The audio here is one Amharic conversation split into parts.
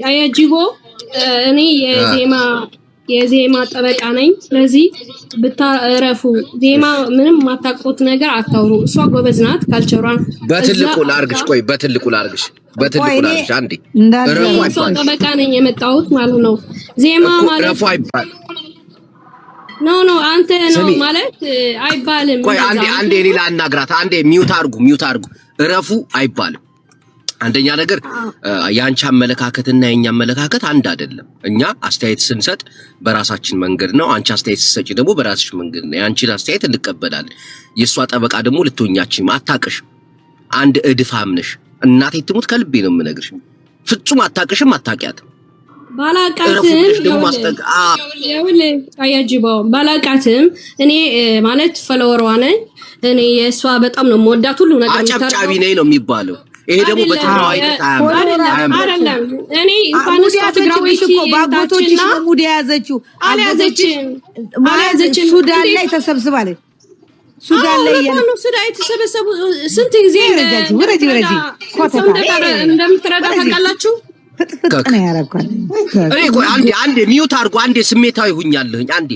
አያጅቦ እኔ የዜማ ጠበቃ ነኝ። ስለዚህ ብታረፉ ዜማ ምንም ማታቆት ነገር አታውሩ። እሷ ጎበዝ ናት። ካልቸሯን በትልቁ ላርግሽ አንዴ እሷ ጠበቃ ነኝ የመጣሁት ማለት ነው። ዜማ ማለት ረፉ አይባል ኖ አንተ ነው ማለት አይባልም። ቆይ አንዴ ሌላ አናግራት። አንዴ ሚውት አርጉ። ረፉ አይባልም። አንደኛ ነገር ያንቺ አመለካከትና የኛ አመለካከት አንድ አይደለም። እኛ አስተያየት ስንሰጥ በራሳችን መንገድ ነው። አንቺ አስተያየት ስትሰጪ ደግሞ በራስሽ መንገድ ነው። ያንቺን አስተያየት እንቀበላለን። የሷ ጠበቃ ደግሞ ልትሆኛችን አታቅሽ። አንድ እድፋም ነሽ። እናቴ ትሙት ከልቤ ነው የምነግርሽ። ፍጹም አታቅሽም፣ አታቂያትም። ባላቃትም እኔ ማለት ፈለወሯ ነኝ። እኔ የሷ በጣም ነው የምወዳት። ሁሉ ነገር አጫብጫቢ ነኝ ነው የሚባለው። ይሄ ደግሞ በትግራይ አይደለም። እኔ እንኳንስ ትግራዊሽ እኮ ባጎቶች ሙድ ያዘችው አልያዘችም። ሱዳን ላይ ተሰብስባለች። ሱዳን ላይ ሱዳን የተሰበሰቡ ስንት ጊዜ እንደምትረዳ ታውቃላችሁ። ፍጥፍጥ ነው ያረኳል። እኔ ቆይ አንዴ ሚውት አድርጉ። አንዴ ስሜታዊ ሁኛለሁኝ። አንዴ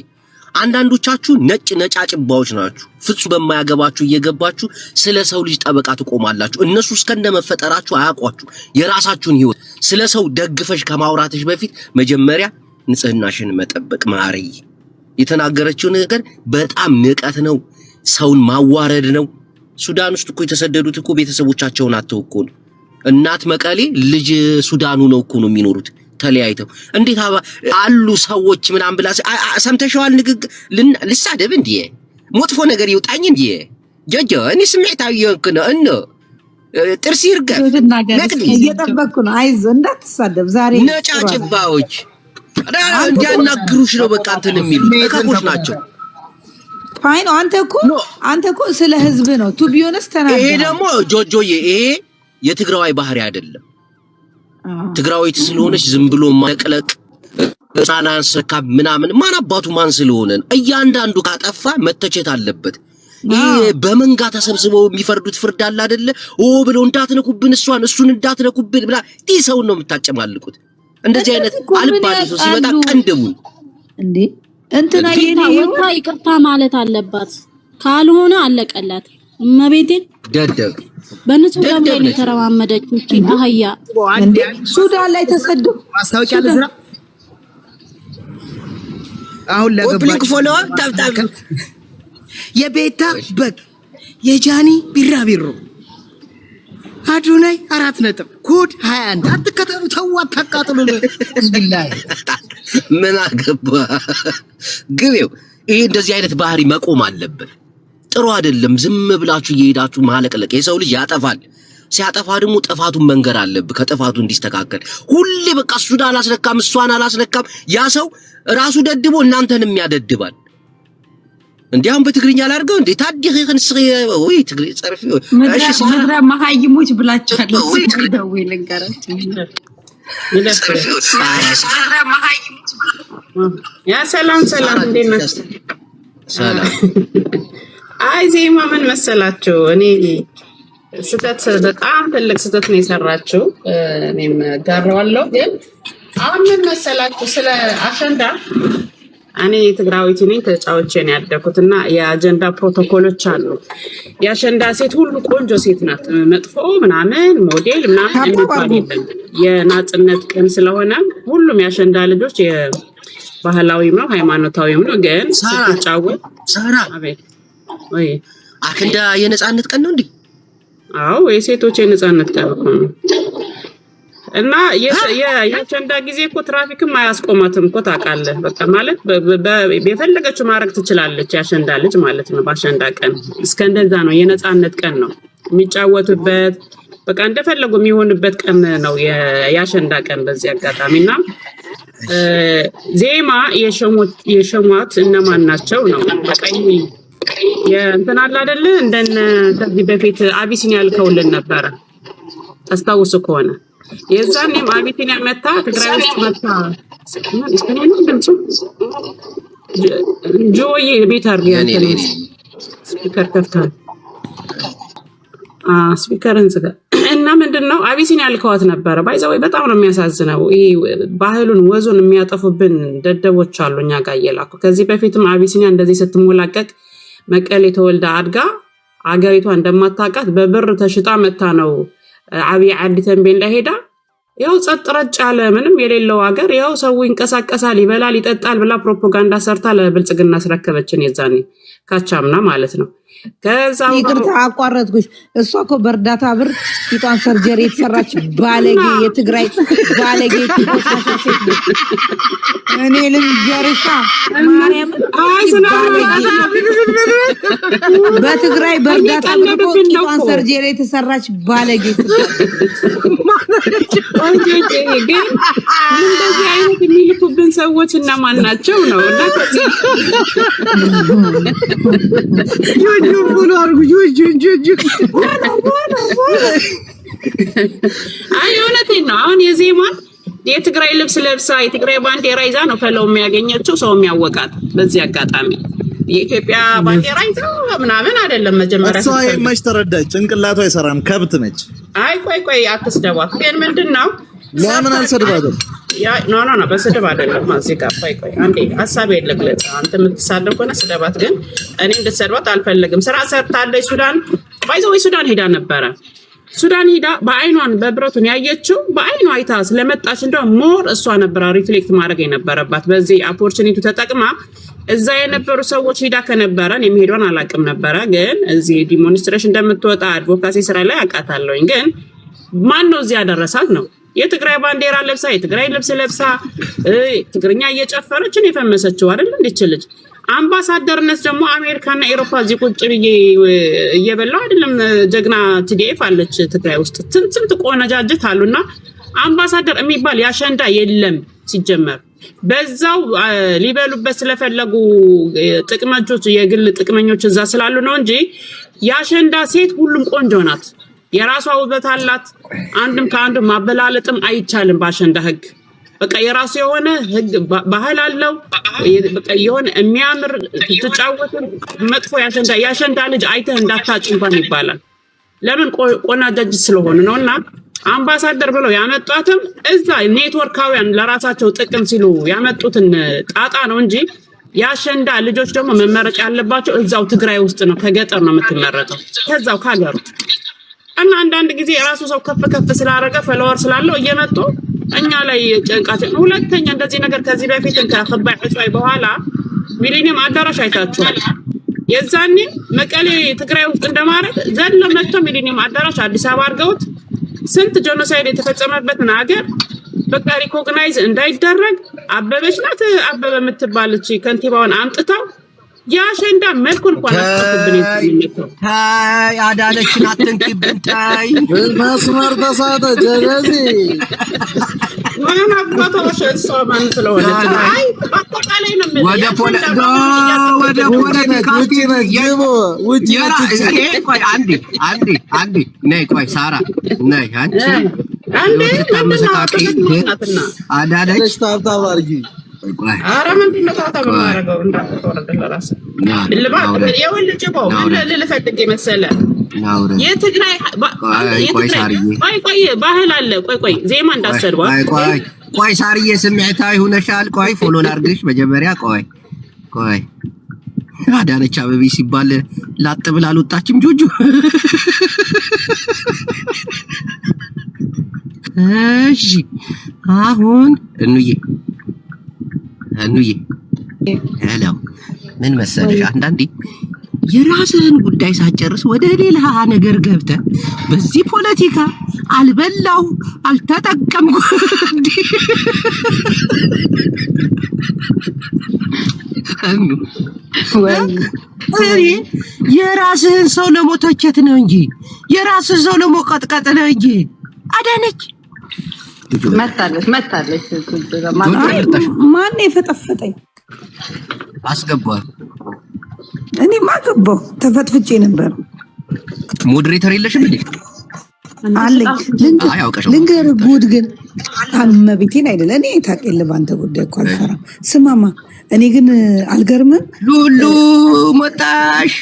አንዳንዶቻችሁ ነጫጭባዎች ናችሁ። ፍጹም በማያገባችሁ እየገባችሁ ስለ ሰው ልጅ ጠበቃ ትቆማላችሁ። እነሱ እስከነመፈጠራችሁ አያውቋችሁ። የራሳችሁን ህይወት ስለ ሰው ደግፈሽ ከማውራትሽ በፊት መጀመሪያ ንጽህናሽን መጠበቅ። ማርይ የተናገረችው ነገር በጣም ንቀት ነው። ሰውን ማዋረድ ነው። ሱዳን ውስጥ እኮ የተሰደዱት እኮ ቤተሰቦቻቸውን አጥተው እኮ ነው። እናት መቀሌ ልጅ ሱዳኑ ነው እኮ ነው የሚኖሩት ተለያይተው። እንዴት አሉ ሰዎች ምናምን ብላ ሰምተሽዋል? ንግግር ልሳደብ እንዴ? መጥፎ ነገር ይውጣኝ እንዴ? ጆጆ እኔ ስሜታዊ የሆንኩ ነው። ጥርስ ይርገፍ እየጠበቅኩ ነው። አይዞህ እንዳትሳደብ። ዛሬ ነጫጭባዎች እንዲያናግሩሽ ነው በቃ እንትን የሚሉ ተከቦች ናቸው። ፋይን አንተ እኮ ስለ ህዝብ ነው ቱ ቢሆንስ ተናገር። ይሄ ደግሞ ጆጆዬ ይሄ የትግራዋይ ባህሪ አይደለም። ትግራዋይት ስለሆነች ዝም ብሎ ማቅለቅ ሳናንስ ምናምን ማን አባቱ ማን ስለሆነ እያንዳንዱ ካጠፋ መተቸት አለበት። ይሄ በመንጋ ተሰብስበው የሚፈርዱት ፍርድ አለ አይደለ? ብለው እንዳትነኩብን እሱን እንዳትነኩብን ብላ ሰውን ነው የምታጨማልቁት። እንደዚህ አይነት አልባሌ ሰው ሲመጣ ቀንደሙን እንዴ እንትና ይቅርታ ማለት አለባት። ካልሆነ አለቀላት። እመቤቴ ደደብ በንጹህ ደም ላይ ተረማመደች። እቺ አህያ ሱዳን ላይ ተሰደው ማስታወቂያ ለዝራ አሁን ለገባች ፎሎ ታብታብ የቤታ በግ የጃኒ ቢራቢሮ አዱናይ 4 ነጥብ ኮድ 21 አትከተሉ። ተው አታቃጥሉ። ቢላሂ ምን አገባ ግሬው። ይሄ እንደዚህ አይነት ባህሪ መቆም አለበት። ጥሩ አይደለም። ዝም ብላችሁ እየሄዳችሁ ማለቅለቅ። የሰው ልጅ ያጠፋል። ሲያጠፋ ደግሞ ጥፋቱን መንገር አለብህ ከጥፋቱ እንዲስተካከል። ሁሌ በቃ እሱን አላስነካም እሷን አላስነካም። ያ ሰው ራሱ ደድቦ እናንተንም ያደድባል። እንዲያውም በትግርኛ ላድርገው እንዴ ታዲህ ከንስ ወይ ትግሪ ጸርፊ እሺ ምድረ መሃይሞች ብላችኋል። ደውይ ልንገራችሁ ያ ሰላም እንዴት ነሽ? ሰላም። አይ ዜማ ምን መሰላችሁ፣ እኔ በጣም ትልቅ ስህተት ነው የሰራችው። እኔም ጋራዋለሁ። ግን አሁን ምን መሰላችሁ ስለ አሸንዳ እኔ ትግራዊት ነኝ ተጫውቼ ነው ያደኩትና የአጀንዳ ፕሮቶኮሎች አሉ። የአሸንዳ ሴት ሁሉ ቆንጆ ሴት ናት፣ መጥፎ ምናምን ሞዴል ምናምን የሚባል የለም። የናጽነት ቀን ስለሆነ ሁሉም የአሸንዳ ልጆች ባህላዊም ነው ሃይማኖታዊም ነው። ግን ስትጫወት ሳራ አቤት ወይ አከንዳ የነጻነት ቀን ነው እንዴ? አዎ የሴቶች የነጻነት ቀን ነው። እና የአሸንዳ ጊዜ እኮ ትራፊክም አያስቆማትም እኮ ታውቃለህ። በቃ ማለት በፈለገችው ማድረግ ትችላለች የአሸንዳ ልጅ ማለት ነው። በአሸንዳ ቀን እስከ እንደዛ ነው። የነጻነት ቀን ነው የሚጫወቱበት። በቃ እንደፈለጉ የሚሆንበት ቀን ነው የአሸንዳ ቀን። በዚህ አጋጣሚና ዜማ የሸሟት እነማን ናቸው ነው? በቀኝ የእንትን አለ አይደለ? እንደነ ከዚህ በፊት አቢሲኒያ ልከውልን ነበረ ታስታውሱ ከሆነ የዛኔም አቢሲኒያ መታ ትግራይ ውስጥ መታ እስከኔም ድምፁ ጆይ ቤት አርግ ያንተ ስፒከር ከፍታል። ስፒከርን ዝጋ እና ምንድነው አቢሲኒያ ልከዋት ነበረ ባይዘው በጣም ነው የሚያሳዝነው ይሄ ባህሉን ወዙን የሚያጠፉብን ደደቦች አሉ እኛ ጋር እየላኩ ከዚህ በፊትም አቢሲኒያ እንደዚህ ስትሞላቀቅ መቀሌ ተወልዳ አድጋ አገሪቷ እንደማታውቃት በብር ተሽጣ መታ ነው አብይ ዓዲ ተንቤን ላይ ሄዳ ያው ጸጥረጭ ያለ ምንም የሌለው ሀገር ያው ሰው ይንቀሳቀሳል ይበላል ይጠጣል ብላ ፕሮፓጋንዳ ሰርታ ለብልጽግና አስረከበችን የዛኔ ካቻምና ማለት ነው ከዛ ይቅርታ አቋረጥኩሽ እሷ እኮ በእርዳታ ብር ፊቷን ሰርጀሪ የተሰራች ባለጌ የትግራይ ባለጌ ተቆሻሻ ሴት ነች እኔ ልንገርሽ ማርያም በትግራይ በእርዳታ ብር ፊቷን ሰርጀሪ የተሰራች ባለጌ ግን እንደዚህ አይነት የሚልኩብን ሰዎች እና ማን ናቸው ነው እና ዩጁ አርጉ ዩጁ አይ እውነቴን ነው አሁን የዜማን የትግራይ ልብስ ለብሳ የትግራይ ባንዲራ ይዛ ነው ፈለው የሚያገኘችው ሰው የሚያወቃት በዚህ አጋጣሚ የኢትዮጵያ ባንዲራ ይዛ ምናምን አይደለም መጀመሪያ እሷ የማይሽ ተረዳች ጭንቅላቷ አይሰራም ከብት ነች አይ ቆይ አትስደቧት ግን ምንድነው ለምን አልሰድባትም ያ ኖ በስድብ አይደለም እዚህ ጋር ቆይ አንዴ ሐሳብ የለግለጽ አንተ የምትሳደብ ከሆነ ስደባት ግን እኔ እንድትሰድባት አልፈልግም ስራ ሰርታለች ሱዳን ባይዘው ሱዳን ሄዳ ነበረ ሱዳን ሄዳ በአይኗን በብረቱን ያየችው በአይኗ አይታ ስለመጣች እንደው ሞር እሷ ነበር ሪፍሌክት ማድረግ የነበረባት በዚህ ኦፖርቹኒቲ ተጠቅማ እዛ የነበሩ ሰዎች ሄዳ ከነበረን የሚሄዱን አላቅም ነበረ ግን እዚህ ዲሞንስትሬሽን እንደምትወጣ አድቮካሲ ስራ ላይ አቃታለሁኝ ግን ማን ነው እዚህ ያደረሳት ነው የትግራይ ባንዲራ ለብሳ የትግራይ ልብስ ለብሳ ትግርኛ እየጨፈረች ነው የፈመሰችው አይደል እንዴችልጅ አምባሳደርነት ደግሞ አሜሪካና አውሮፓ እዚህ ቁጭ ብዬ እየበላው አይደለም ጀግና ቲዲኤፍ አለች ትግራይ ውስጥ ትንት ቆነጃጅት አሉና አምባሳደር የሚባል ያሸንዳ የለም ሲጀመር በዛው ሊበሉበት ስለፈለጉ ጥቅመኞች የግል ጥቅመኞች እዛ ስላሉ ነው እንጂ ያሸንዳ ሴት ሁሉም ቆንጆ ናት የራሷ ውበት አላት አንድም ከአንዱ ማበላለጥም አይቻልም ባሸንዳ ህግ በቃ የራሱ የሆነ ህግ ባህል አለው በቃ የሆነ የሚያምር ተጫወተ መጥፎ ያሸንዳ ልጅ አይተህ እንዳታጭ እንኳን ይባላል ለምን ቆናጃጅ ስለሆነ ነውና አምባሳደር ብለው ያመጣትም እዛ ኔትወርካውያን ለራሳቸው ጥቅም ሲሉ ያመጡትን ጣጣ ነው እንጂ ያሸንዳ ልጆች ደግሞ መመረጫ ያለባቸው እዛው ትግራይ ውስጥ ነው ከገጠር ነው የምትመረጠው ከዛው ካገሩ እና አንዳንድ ጊዜ የራሱ ሰው ከፍ ስላደረገ ፎሎወር ስላለው እየመጡ እኛ ላይ ጨንቃቸው ሁለተኛ እንደዚህ ነገር ከዚህ በፊት ከከባይ ዕጻይ በኋላ ሚሊኒየም አዳራሽ አይታችኋል የዛኔ መቀሌ ትግራይ ውስጥ እንደማረግ ዘለ መጥቶ ሚሊኒየም አዳራሽ አዲስ አበባ አርገውት ስንት ጄኖሳይድ የተፈጸመበትን ሀገር በቃ ሪኮግናይዝ እንዳይደረግ አበበች ናት አበበ የምትባልች ከንቲባውን አምጥተው ያሸንዳ መልኩን እንኳን አስተካክብን ይተምነው ታይ አዳለችን አትንኪብን ታይ መስመር ተሳተ ጀለዚ ማና አባቶች ሶማን ስለሆነ አይ አጠቃላይ ነው ወደ ፖለቲካ ይሞ ውጪ ቆይ አንዴ ነይ ቆይ ሳራ ነይ አንዴ ተመሰካኪ አዳለች ታብታብ አርጊ አረ ምንድነው ታታብ ማረጋው እንዳትወረደ ለራስ ልባል የወልጅ ቦ ለልፈልግ መሰለ የትግራይ ቆይ ባህል አለ ቆይ ዜማ እንዳሰድዋ ቆይ ሳርዬ ስምዕታዊ ሆነሻል ቆይ ፎሎ ላርግሽ መጀመሪያ ቆይ አዳነች አበቢ ሲባል ላጥ ብላ አልወጣችም ጆጆ እሺ አሁን እንዬ ሄሎ ምን መሰለሽ አንዳንዴ የራስህን ጉዳይ ሳጨርስ ወደ ሌላ ነገር ገብተህ በዚህ ፖለቲካ አልበላው አልተጠቀምኩ የራስህን ሰው ለሞተቸት ነው እንጂ የራስህን ሰው ለሞቀጥቀጥ ነው እንጂ አዳነች መታለች ማን የፈጠፈጠኝ አስገባው እኔ ማገባው ተፈትፍቼ ነበር ሞዴሬተር የለሽም እንዴ አለኝ ልንገር ጉድ ግን አልመቤቴን አይደለ እኔ ታቀለ ባንተ ጉዳይ እኮ አልፈራም ስማማ እኔ ግን አልገርምም ሉሉ መጣሽ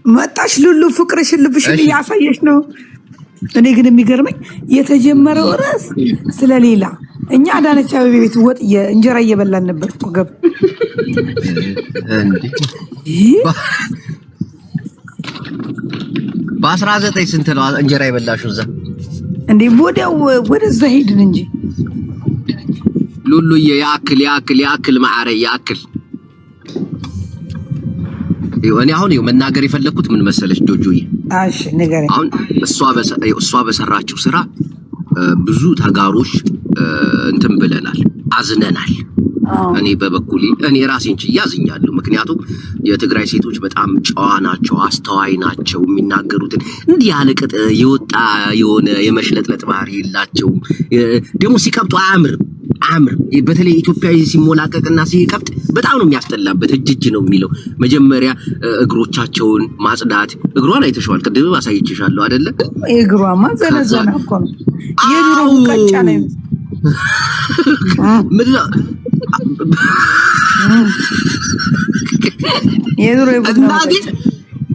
መጣሽ ሉሉ ፍቅርሽን ልብሽን እያሳየሽ ነው። እኔ ግን የሚገርመኝ የተጀመረው ርዕስ ስለሌላ እኛ አዳነች አቤቤ ቤት ወጥ እንጀራ እየበላን ነበር እኮ ገብ እንዴ በ19 ስንት ነው እንጀራ የበላሽው እዛ እንዴ? ወደዛ ሄድን እንጂ ሉሉዬ ያክል ማዕረ ያክል እኔ አሁን መናገር የፈለኩት ምን መሰለሽ ጆጆዬ፣ እሺ ንገረኝ። አሁን እሷ በሰራችው ስራ ብዙ ተጋሮች እንትን ብለናል፣ አዝነናል። እኔ በበኩሌ እኔ ራሴን ያዝኛለሁ። ምክንያቱም የትግራይ ሴቶች በጣም ጨዋ ናቸው፣ አስተዋይ ናቸው። የሚናገሩትን እንዲህ ያለቀጥ የወጣ የሆነ የመሽለጥለጥ ባህሪ የላቸውም። ደግሞ ሲቀብጡ አያምርም። በተለይ ኢትዮጵያዊ ሲሞላቀቅና ሲቀብጥ በጣም ነው የሚያስጠላበት። እጅ ነው የሚለው። መጀመሪያ እግሮቻቸውን ማጽዳት። እግሯን አይተሽዋል፣ ቅድም አሳይቼሻለሁ አይደለ? እግሯማ ዘነዘና እኮ ነው። የድሮ ቀጫ ነው።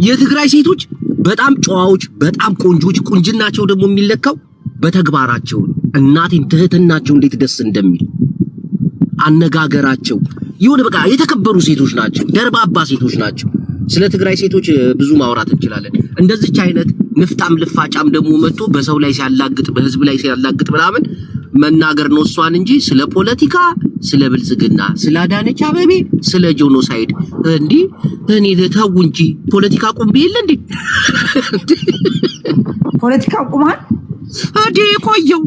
የትግራይ ሴቶች በጣም ጨዋዎች፣ በጣም ቆንጆች። ቁንጅናቸው ደግሞ የሚለካው በተግባራቸው። እናቴን ትህትናቸው እንዴት ደስ እንደሚል አነጋገራቸው ይሁን። በቃ የተከበሩ ሴቶች ናቸው፣ ደርባባ ሴቶች ናቸው። ስለ ትግራይ ሴቶች ብዙ ማውራት እንችላለን። እንደዚች አይነት ንፍጣም ልፋጫም ደግሞ መጥቶ በሰው ላይ ሲያላግጥ፣ በህዝብ ላይ ሲያላግጥ ምናምን መናገር ነው እሷን እንጂ ስለ ፖለቲካ፣ ስለ ብልጽግና፣ ስለ አዳነች አቤቤ፣ ስለ ጆኖሳይድ እንዴ እኔ ተው እንጂ ፖለቲካ ቁምቢ የለ እንዴ? ፖለቲካ ቁማል አዲ ቆየው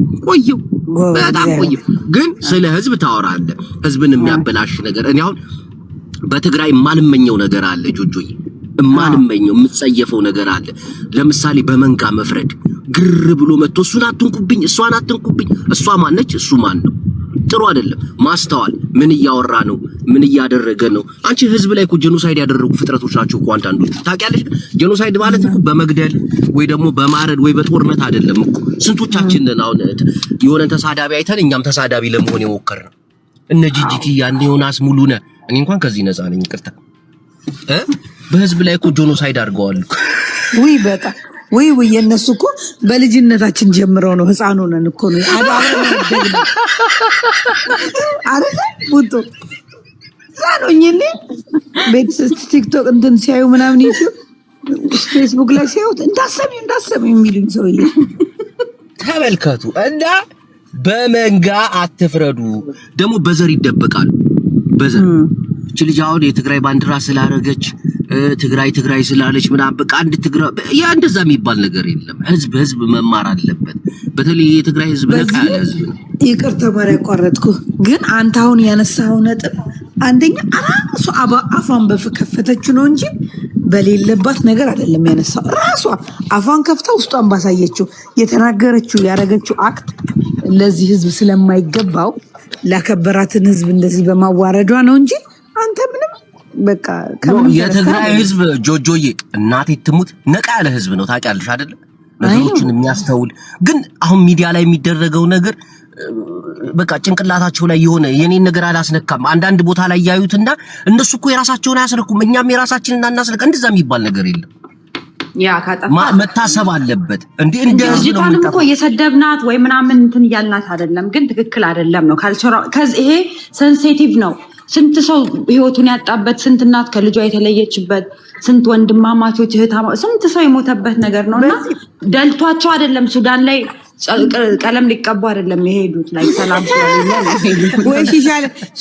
በጣም ቆየው። ግን ስለ ህዝብ ታወራለህ፣ ህዝብን የሚያበላሽ ነገር። እኔ አሁን በትግራይ የማልመኘው ነገር አለ ጆጆዬ፣ የማልመኘው የምጸየፈው ነገር አለ። ለምሳሌ በመንጋ መፍረድ፣ ግር ብሎ መጥቶ እሱን አትንኩብኝ፣ እሷን አትንኩብኝ። እሷ ማነች? እሱ ማን ነው? ጥሩ አይደለም። ማስተዋል፣ ምን እያወራ ነው? ምን እያደረገ ነው? አንቺ ህዝብ ላይ እኮ ጄኖሳይድ ያደረጉ ፍጥረቶች ናቸው እኮ አንዳንዶቹ። ታውቂያለሽ? ጄኖሳይድ ማለት እኮ በመግደል ወይ ደግሞ በማረድ ወይ በጦርነት አይደለም እኮ። ስንቶቻችንን አሁን የሆነ ተሳዳቢ አይተን እኛም ተሳዳቢ ለመሆን የሞከርነው እነ ጂጂኪያ እንደ ዮናስ ሙሉነ። እኔ እንኳን ከዚህ ነፃ ነኝ፣ ይቅርታ። በህዝብ ላይ እኮ ጄኖሳይድ አድርገዋል እኮ። ውይ በጣም ወይ የነሱ እኮ በልጅነታችን ጀምረው ነው፣ ህፃን ሆነን እኮ ነው አይደል? ቡጡ ዛሬ ቤት ቲክቶክ እንትን ሲያዩ ምናምን ዩቲዩብ ፌስቡክ ላይ ሲያዩት እንዳሰሚው የሚሉኝ ሰውዬ ተመልከቱ። እና በመንጋ አትፍረዱ። ደግሞ በዘር ይደበቃሉ። በዘር እቺ ልጅ አሁን የትግራይ ባንዲራ ስላረገች ትግራይ ስላለች ምናምን በቃ አንድ ትግራይ ያ እንደዛ የሚባል ነገር የለም። ህዝብ መማር አለበት። በተለይ የትግራይ ህዝብ ነቃ ያለ ህዝብ ነው። ይቅርታ ማር ያቋረጥኩ፣ ግን አንተ አሁን ያነሳው ነጥብ አንደኛ ራሷ አፏን በከፈተች ነው እንጂ በሌለባት ነገር አይደለም ያነሳው። ራሷ አፏን ከፍታ ውስጧን ባሳየችው የተናገረችው ያረገችው አክት ለዚህ ህዝብ ስለማይገባው ላከበራትን ህዝብ እንደዚህ በማዋረዷ ነው እንጂ አንተ ምንም በቃ የትግራይ ህዝብ ጆጆዬ እናቴ ትሙት ነቃ ያለ ህዝብ ነው። ታውቂያለሽ አይደል? ነገሮችን የሚያስተውል ግን አሁን ሚዲያ ላይ የሚደረገው ነገር በቃ ጭንቅላታቸው ላይ የሆነ የኔን ነገር አላስነካም። አንዳንድ ቦታ ላይ ያዩትና እነሱ እኮ የራሳቸውን አያስነኩም፣ እኛም የራሳችንን እናስነካ። እንደዛ የሚባል ነገር የለም። ያ ካጣፋ መታሰብ አለበት እንዴ? እንደ ህዝብ ነው ልጅቷን እኮ የሰደብናት ወይ ምናምን እንትን እያልናት አይደለም፣ ግን ትክክል አይደለም ነው ካልቸራል። ይሄ ሴንሲቲቭ ነው። ስንት ሰው ህይወቱን ያጣበት፣ ስንት እናት ከልጇ የተለየችበት፣ ስንት ወንድማማቾች ስንት ሰው የሞተበት ነገር ነውና ደልቷቸው አይደለም ሱዳን ላይ ቀለም ሊቀቡ አይደለም የሄዱት። ላይ ሰላም ወይ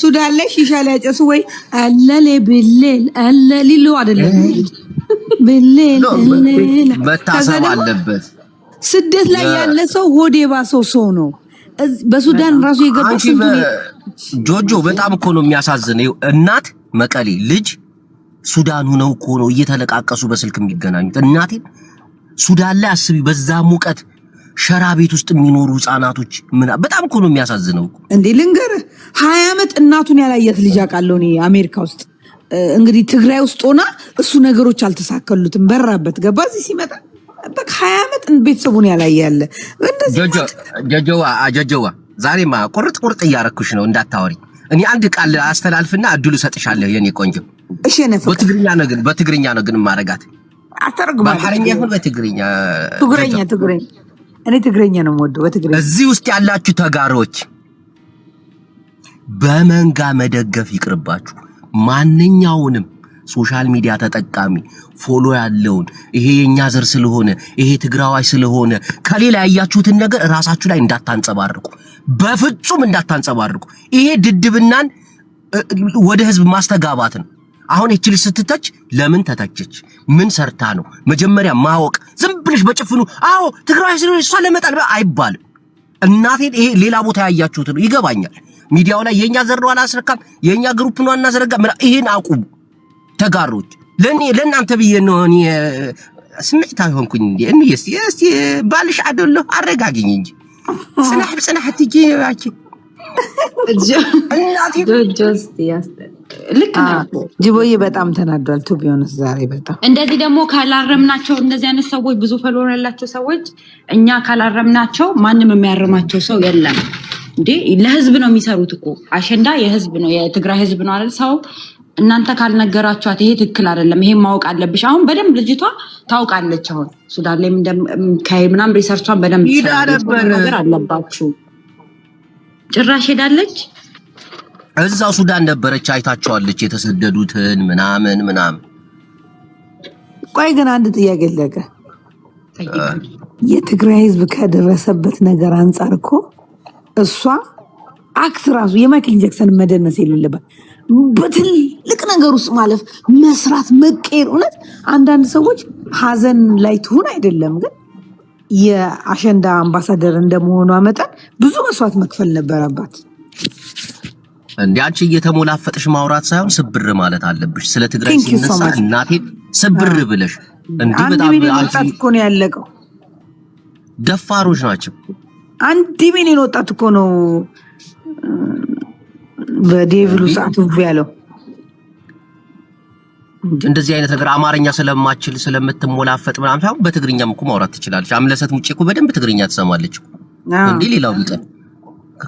ሱዳን ላይ ሺሻ ላይ ያጨሱ ወይ አለሌ ብሌል አለሊሉ አይደለም ብሌል መታሰብ አለበት። ስደት ላይ ያለ ሰው ሆዴ ባሰው ሰው ነው። በሱዳን ራሱ የገባው ጆጆ በጣም እኮ ነው የሚያሳዝነው። እናት መቀሌ ልጅ ሱዳን ሆነው እኮ ነው እየተለቃቀሱ በስልክ የሚገናኙት። እናቴ ሱዳን ላይ አስቢ፣ በዛ ሙቀት ሸራ ቤት ውስጥ የሚኖሩ ህፃናቶች በጣም እኮ ነው የሚያሳዝነው እንዴ። ልንገርህ 20 ዓመት እናቱን ያላየት ልጅ አውቃለሁ እኔ አሜሪካ ውስጥ። እንግዲህ ትግራይ ውስጥ ሆና እሱ ነገሮች አልተሳከሉትም፣ በራበት ገባ። እዚህ ሲመጣ በቃ 20 ዓመት ቤተሰቡን ያላየ ያለ እንደዚህ ጀጀዋ ዛሬማ ቁርጥ እያረኩሽ ነው እንዳታወሪ። እኔ አንድ ቃል አስተላልፍና እድሉ ሰጥሻለሁ የኔ ቆንጆ። እሺ ነፈ በትግርኛ ነው ግን ማረጋት አተርጉም በአማርኛ ይሁን በትግርኛ ትግረኛ እኔ ትግረኛ ነው የምወደው በትግረኛ እዚህ ውስጥ ያላችሁ ተጋሮች በመንጋ መደገፍ ይቅርባችሁ ማንኛውንም ሶሻል ሚዲያ ተጠቃሚ ፎሎ ያለውን ይሄ የኛ ዘር ስለሆነ ይሄ ትግራዋይ ስለሆነ ከሌላ ያያችሁትን ነገር ራሳችሁ ላይ እንዳታንጸባርቁ በፍጹም እንዳታንጸባርቁ ይሄ ድድብናን ወደ ህዝብ ማስተጋባት ነው አሁን እቺ ልጅ ስትተች ለምን ተተቸች ምን ሰርታ ነው መጀመሪያ ማወቅ ዝም ብለሽ በጭፍኑ አዎ ትግራዋይ ስለሆነ እሷ ለመጣል አይባልም እናቴን ይሄ ሌላ ቦታ ያያችሁት ነው ይገባኛል ሚዲያው ላይ የኛ ዘር ነው አላስረካም የኛ ግሩፕ ነው እናዘረጋ ይሄን አቁሙ ተጋሮች ለእናንተ ብዬ ነው እኔ ስሜታዊ ሆንኩኝ እንዴ እስቲ ባልሽ አይደለ አረጋግኝ እንጂ ጽናህ ትጂ ያቺ እናቴ ጆስቲ ልክ ነው ጅቦዬ በጣም ተናዷል ቱ ቢሆንስ ዛሬ በጣም እንደዚህ ደግሞ ካላረምናቸው እንደዚህ አይነት ሰዎች ብዙ ፎሎወር ያላቸው ሰዎች እኛ ካላረምናቸው ማንም የሚያርማቸው ሰው የለም እንዴ ለህዝብ ነው የሚሰሩት እኮ አሸንዳ የህዝብ ነው የትግራይ ህዝብ ነው አይደል ሰው እናንተ ካልነገራችኋት ይሄ ትክክል አይደለም ይሄ ማወቅ አለብሽ አሁን በደንብ ልጅቷ ታውቃለች አሁን ሱዳን ላይ ምናምን ሪሰርቿን በደንብ ነገር አለባችሁ ጭራሽ ሄዳለች እዛው ሱዳን ነበረች አይታቸዋለች የተሰደዱትን ምናምን ቆይ ግን አንድ ጥያቄ ለቀ የትግራይ ህዝብ ከደረሰበት ነገር አንፃር እኮ እሷ አክት ራሱ የማይክል ጃክሰን መደነስ የሌለበት በትልቅ ነገር ውስጥ ማለፍ መስራት መቀየር እውነት አንዳንድ ሰዎች ሀዘን ላይ ትሁን አይደለም ግን የአሸንዳ አምባሳደር እንደመሆኗ መጠን ብዙ መስዋዕት መክፈል ነበረባት እንዴ አንቺ እየተሞላፈጥሽ ማውራት ሳይሆን ስብር ማለት አለብሽ ስለ ትግራይ ሲነሳ እናቴ ስብር ብለሽ እንዴ በጣም ወጣት እኮ ነው ያለቀው ደፋሮች ናቸው 1 ሚሊዮን ወጣት እኮ ነው በዴቪሉ ሰዓቱ ያለው እንደዚህ አይነት ነገር አማርኛ ስለማችል ስለምትሞላፈጥ ምናምን ሳይሆን በትግርኛም እኮ ማውራት ትችላለች አምለሰት ሙጬ እኮ በደንብ ትግርኛ ትሰማለች እንዴ ሌላው ቢቀር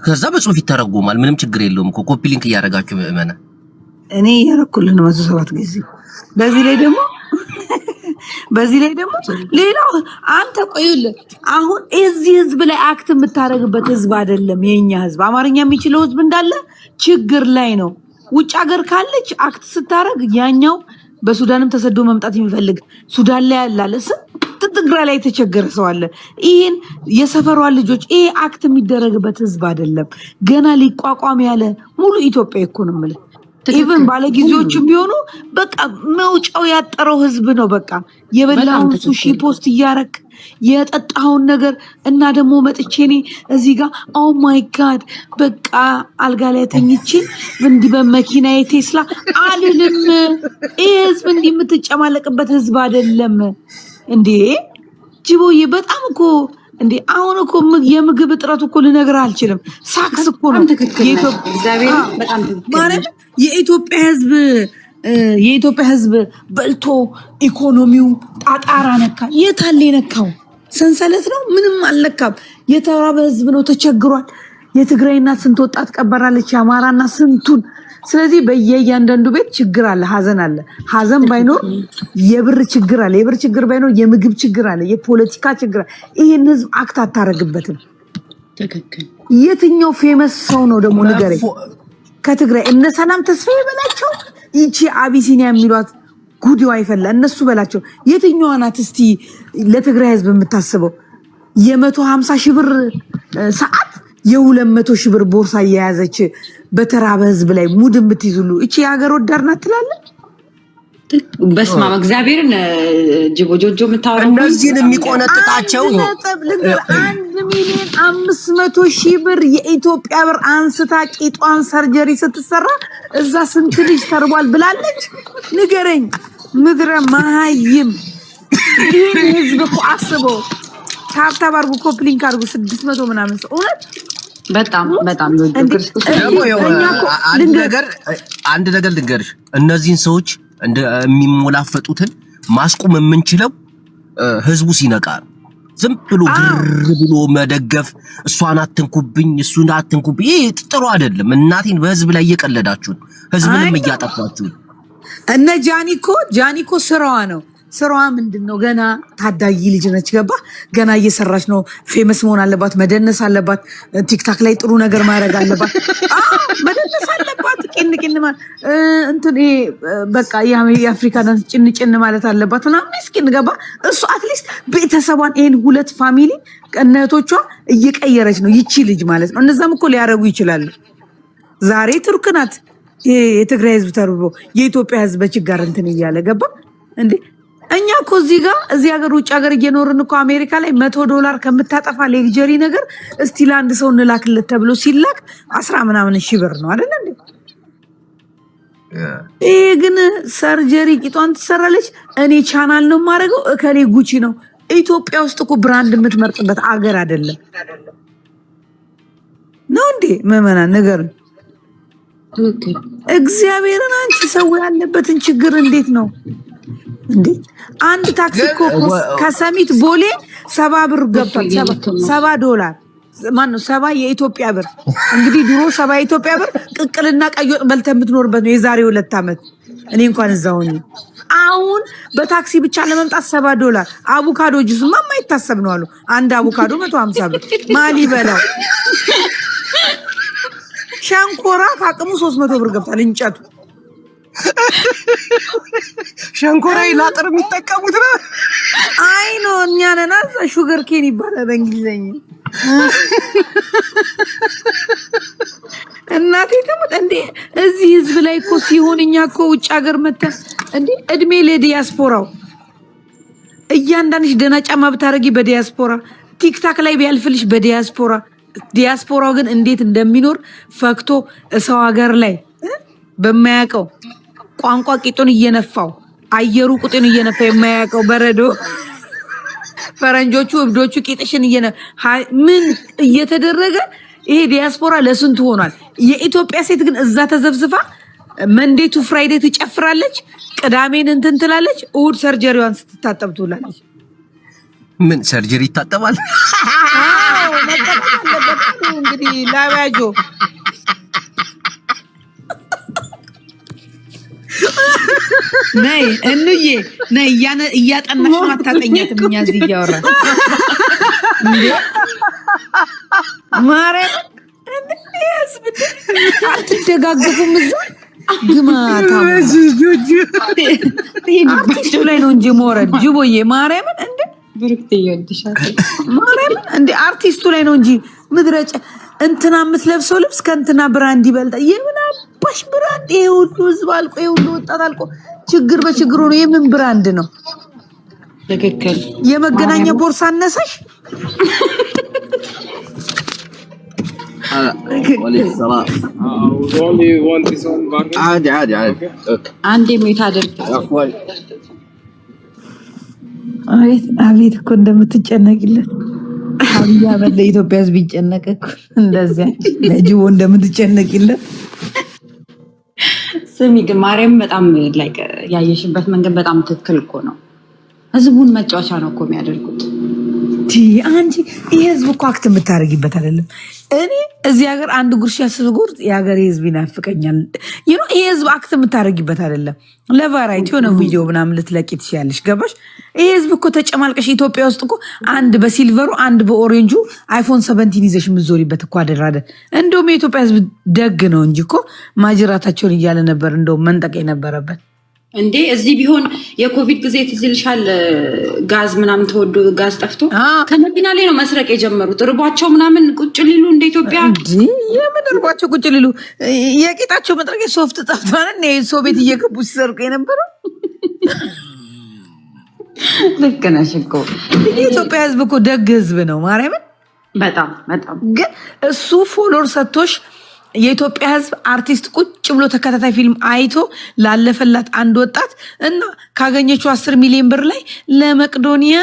ከዛ በጽሁፍ ይተረጎማል ምንም ችግር የለውም እኮ ኮፒ ሊንክ እያደረጋችሁ ምእመና እኔ ያረኩልን 107 ጊዜ በዚህ ላይ ደግሞ ሌላው አንተ ቆይል አሁን እዚህ ህዝብ ላይ አክት የምታረግበት ህዝብ አይደለም የኛ ህዝብ አማርኛ የሚችለው ህዝብ እንዳለ ችግር ላይ ነው ውጭ ሀገር ካለች አክት ስታረግ ያኛው በሱዳንም ተሰዶ መምጣት የሚፈልግ ሱዳን ላይ ያላለስ ትግራይ ላይ የተቸገረ ሰው አለ ይሄን የሰፈሯ ልጆች ይሄ አክት የሚደረግበት ህዝብ አይደለም ገና ሊቋቋም ያለ ሙሉ ኢትዮጵያ ኢኮኖሚ ማለት ኢቭን ባለጊዜዎቹ ቢሆኑ በቃ መውጫው ያጠረው ህዝብ ነው በቃ የበላውን ሱሺ ፖስት ያረክ የጠጣውን ነገር እና ደግሞ መጥቼኔ እዚህ ጋር ኦ ማይ ጋድ በቃ አልጋ ላይ ተኝቼ እንዲ በመኪናዬ ቴስላ አልልም ይሄ ህዝብ እንዲ የምትጨማለቅበት ህዝብ አይደለም እንዴ ጅቦዬ በጣም እኮ እንዴ አሁን እኮ የምግብ እጥረት እኮ ልነግርህ አልችልም ሳክስ እኮ ነው የኢትዮጵያ ህዝብ በልቶ ኢኮኖሚው ጣጣራ ነካ የታለ ነካው ሰንሰለት ነው ምንም አልነካም የተራበ ህዝብ ነው ተቸግሯል የትግራይ እናት ስንት ወጣት ቀበራለች የአማራና ስንቱን ስለዚህ በየያንዳንዱ ቤት ችግር አለ ሀዘን ባይኖር የብር ችግር አለ የብር ችግር ባይኖር የምግብ ችግር አለ የፖለቲካ ችግር አለ ይሄን ህዝብ አክት አታረግበትም ትክክል የትኛው ፌመስ ሰው ነው ደግሞ ንገረኝ ከትግራይ እነ ሰላም ተስፋዬ በላቸው ይቺ አቢሲኒያ የሚሏት ጉዲዋ ይፈላ እነሱ በላቸው የትኛው ናት እስቲ ለትግራይ ህዝብ የምታስበው የ150 ሺህ ብር ሰዓት የ200 ሺህ ብር ቦርሳ የያዘች በተራበ ህዝብ ላይ ሙድ የምትይዙሉ እቺ የሀገር ወዳድ ናት ትላለህ በስመ አብ እግዚአብሔርን ጆጆ የምታወራው እንደዚህ የሚቆነጥጣቸው 1,500,000 ብር የኢትዮጵያ ብር አንስታ ቂጧን ሰርጀሪ ስትሰራ እዛ ስንት ልጅ ተርቧል ብላለች ንገረኝ ምድረ ማሃይም ይሄን ህዝብ እኮ አስበው ታብታብ አድርጉ ኮፕሊንክ አድርጉ 600 ምናምን ሰው እውነት በጣም አንድ ነገር ልንገርሽ እነዚህን ሰዎች የሚሞላፈጡትን ማስቆም የምንችለው ህዝቡ ሲነቃ ዝም ብሎ ብሎ መደገፍ እሷን አትንኩብኝ እሱን አትንኩብኝ ይሄ ጥሩ አይደለም እናቴን በህዝብ ላይ እየቀለዳችሁ ህዝብንም እያጠፋችሁ እነ ጃኒኮ ስራዋ ነው ስራዋ ምንድነው? ገና ታዳጊ ልጅ ነች። ገባ ገና እየሰራች ነው። ፌመስ መሆን አለባት፣ መደነስ አለባት፣ ቲክታክ ላይ ጥሩ ነገር ማድረግ አለባት፣ መደነስ አለባት። ቂን እንትን ይሄ በቃ የአፍሪካ ዳንስ ጭን ማለት አለባት ምናምን። ምስኪን ገባ እሱ አትሊስት ቤተሰቧን ይሄን ሁለት ፋሚሊ እህቶቿ እየቀየረች ነው ይቺ ልጅ ማለት ነው። እነዛም እኮ ሊያረጉ ይችላሉ። ዛሬ ቱርክ ናት የትግራይ ህዝብ ተርቦ የኢትዮጵያ ህዝብ በችጋር እንትን እያለ ገባ እንዴ። እኛ እኮ እዚህ ሀገር ውጭ ሀገር እየኖርን እኮ አሜሪካ ላይ $100 ከምታጠፋ ሌክጀሪ ነገር እስቲ ለአንድ ሰው እንላክለት ተብሎ ሲላክ 10 ምናምን ሺህ ብር ነው አይደል እንዴ? ይሄ ግን ሰርጀሪ ቂጧን ትሰራለች። እኔ ቻናል ነው የማደርገው እከሌ ጉቺ ነው። ኢትዮጵያ ውስጥ እኮ ብራንድ የምትመርጥበት አገር አይደለም ነው እንዴ? መመና ነገር እግዚአብሔርን አንቺ ሰው ያለበትን ችግር እንዴት ነው እንዴ? አንድ ታክሲ እኮ ከሰሚት ቦሌ 70 ብር ገብቷል። $70 ማነው 70 የኢትዮጵያ ብር። እንግዲህ ድሮ 70 የኢትዮጵያ ብር ቅቅልና ቀይ ወጥ በልተህ የምትኖርበት ነው የዛሬ 2 ዓመት። እኔ እንኳን እዛው ነኝ። አሁን በታክሲ ብቻ ለመምጣት $70። አቮካዶ ጁስማ የማይታሰብ ነው አሉ። አንድ አቮካዶ 150 ብር ማሊ በላው። ሸንኮራ ከአቅሙ 300 ብር ገብቷል። እንጨቱ ሸንኮራ ይላጥር የሚጠቀሙት ነው። አይ ነው እኛ ነን ሹገር ኬን ይባላል በእንግሊዘኛ። እናቴ ተመጣ እንዴ እዚህ ህዝብ ላይ እኮ ሲሆን እኛ እኮ ውጭ ሀገር መተን እንዴ እድሜ ለዲያስፖራው እያንዳንድሽ ደህና ጫማ ብታረጊ በዲያስፖራ ቲክታክ ላይ ቢያልፍልሽ በዲያስፖራ ዲያስፖራው ግን እንዴት እንደሚኖር ፈክቶ ሰው ሀገር ላይ በማያውቀው ቋንቋ ቂጡን እየነፋው አየሩ ቁጥን እየነፋ የማያውቀው በረዶ ፈረንጆቹ እብዶቹ ቂጥሽን ምን እየተደረገ ይሄ ዲያስፖራ ለስንቱ ሆኗል። የኢትዮጵያ ሴት ግን እዛ ተዘብዝፋ መንዴቱ ፍራይዴ ትጨፍራለች፣ ቅዳሜን እንትን ትላለች፣ እሑድ ሰርጀሪዋን ስትታጠብ ትውላለች። ምን ሰርጀሪ ይታጠባል? አዎ መጣጣም አለበት እንግዲህ ላባጆ ነይ እንዬ ነይ እያጠናሽ ማታጠኛትም እኛ እዚህ እያወራን ማርያም አትደጋገፉም። እዛ ግማታ አርቲስቱ ላይ ነው እንጂ ሞረድ ጅቦዬ ማርያምን እንደ ብርክት ይወድሻል ማርያምን እንደ አርቲስቱ ላይ ነው እንጂ ምድረጨ እንትና የምትለብሰው ልብስ ከእንትና ብራንድ ይበልጣል። የምን አባሽ ብራንድ? ይሄ ሁሉ ህዝብ አልቆ ይሄ ሁሉ ወጣት አልቆ ችግር በችግሩ ነው። የምን ብራንድ ነው? ትክክል። የመገናኛ ቦርሳ አነሳሽ? አንዴ ሜት አድርግ። አቤት እኮ እንደምትጨነቂለት አብይ አህመድ ለኢትዮጵያ ህዝብ ይጨነቅ እኮ እንደዚያ ለጅቦ እንደምትጨነቂለት። ስሚ ግን ማርያም በጣም ላይክ ያየሽበት መንገድ በጣም ትክክል እኮ ነው። ህዝቡን መጫወቻ ነው እኮ የሚያደርጉት። አንቺ ይሄ ህዝብ እኮ አክት የምታደርጊበት አይደለም። እኔ እዚህ ሀገር አንድ ጉርሻ ስጎርጥ የሀገር ህዝብ ይናፍቀኛል። ይሄ ህዝብ አክት የምታደርጊበት አይደለም። ለቫራይቲ የሆነ ቪዲዮ ምናምን ልትለቂ ትችያለሽ። ገባሽ? ይሄ ህዝብ እኮ ተጨማልቀሽ ኢትዮጵያ ውስጥ እኮ አንድ በሲልቨሩ አንድ በኦሬንጁ አይፎን 17 ይዘሽ የምትዞሪበት እኮ አደራደ። እንደውም የኢትዮጵያ ህዝብ ደግ ነው እንጂ እኮ ማጅራታቸውን እያለ ነበር እንደውም መንጠቅ የነበረበት። እንዴ እዚህ ቢሆን የኮቪድ ጊዜ ትዝ ይልሻል? ጋዝ ምናምን ተወዶ ጋዝ ጠፍቶ ከመኪና ላይ ነው መስረቅ የጀመሩት። ርቧቸው ምናምን ቁጭ ሊሉ እንደ ኢትዮጵያ የምን ርቧቸው ቁጭ ሊሉ የቂጣቸው መጥረቂያ ሶፍት ጠፍቷል። እኔ ሰው ቤት እየገቡ ሲሰርቁ የነበረው። ልክ ነሽ እኮ የኢትዮጵያ ህዝብ እኮ ደግ ህዝብ ነው። ማርያምን በጣም በጣም ግን እሱ ፎሎር ሰጥቶሽ የኢትዮጵያ ህዝብ አርቲስት ቁጭ ብሎ ተከታታይ ፊልም አይቶ ላለፈላት አንድ ወጣት እና ካገኘችው 10 ሚሊዮን ብር ላይ ለመቅዶኒያ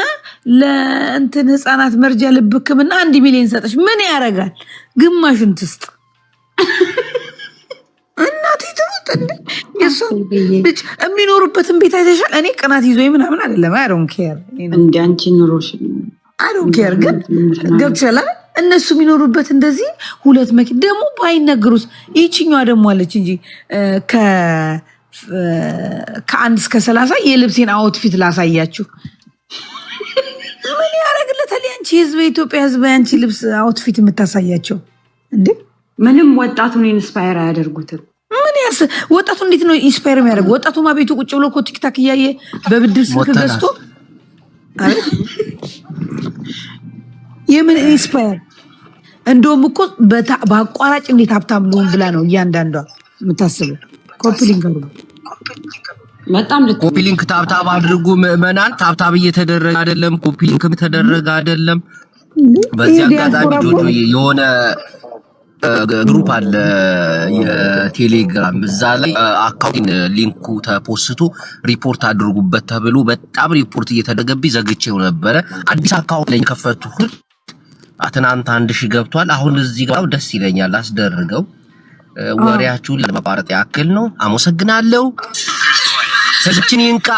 ለእንትን ህፃናት መርጃ ልብ ህክምና 1 ሚሊዮን ሰጠች። ምን ያደርጋል? ግማሹን ትስጥ። እናቴ ትሙት እንዴ የሱ ልጅ የሚኖሩበትን ቤት አይተሻል? እኔ ቅናት ይዞኝ ምናምን አይደለም። አይ ዶንት ኬር እንደ አንቺ ኑሮሽ አይ ዶንት ኬር። ግን ገብቻላ እነሱ የሚኖሩበት እንደዚህ 2 መኪና ደግሞ ባይነግሩስ። ይችኛዋ ደግሞ አለች እንጂ ከ1 እስከ 30 የልብሴን አውትፊት ላሳያችሁ። ምን ያደርግለታል ያንቺ ህዝብ፣ የኢትዮጵያ ህዝብ ያንቺ ልብስ አውትፊት የምታሳያቸው እንዴ? ምንም ወጣቱን ኢንስፓየር አያደርጉትም። ምን ያስ ወጣቱ እንዴት ነው ኢንስፓየር የሚያደርግ? ወጣቱማ ቤቱ ቁጭ ብሎ እኮ ቲክታክ እያየ በብድር ስልክ ገዝቶ የምን ኢንስፓየር? እንደውም እኮ በአቋራጭ እንዴት ሀብታም ልሆን ብላ ነው እያንዳንዷ የምታስበው። ኮፒሊንግ አድርጉ፣ በጣም ኮፒሊንግ ታብታብ አድርጉ። ምዕመናን ታብታብ እየተደረገ አይደለም፣ ኮፒሊንግም ተደረገ አይደለም። በዚህ አጋጣሚ ጆጆ የሆነ ግሩፕ አለ የቴሌግራም፣ እዛ ላይ አካውንት ሊንኩ ተፖስቶ ሪፖርት አድርጉበት ተብሎ በጣም ሪፖርት እየተደረገብኝ ዘግቼው ነበረ። አዲስ አካውንት ላይ ከፈትኩት ትናንት 1000 ገብቷል። አሁን እዚህ ጋር ደስ ይለኛል፣ አስደርገው። ወሬያችሁን ለማቋረጥ ያክል ነው። አመሰግናለሁ። ህዝብችን ይንቃ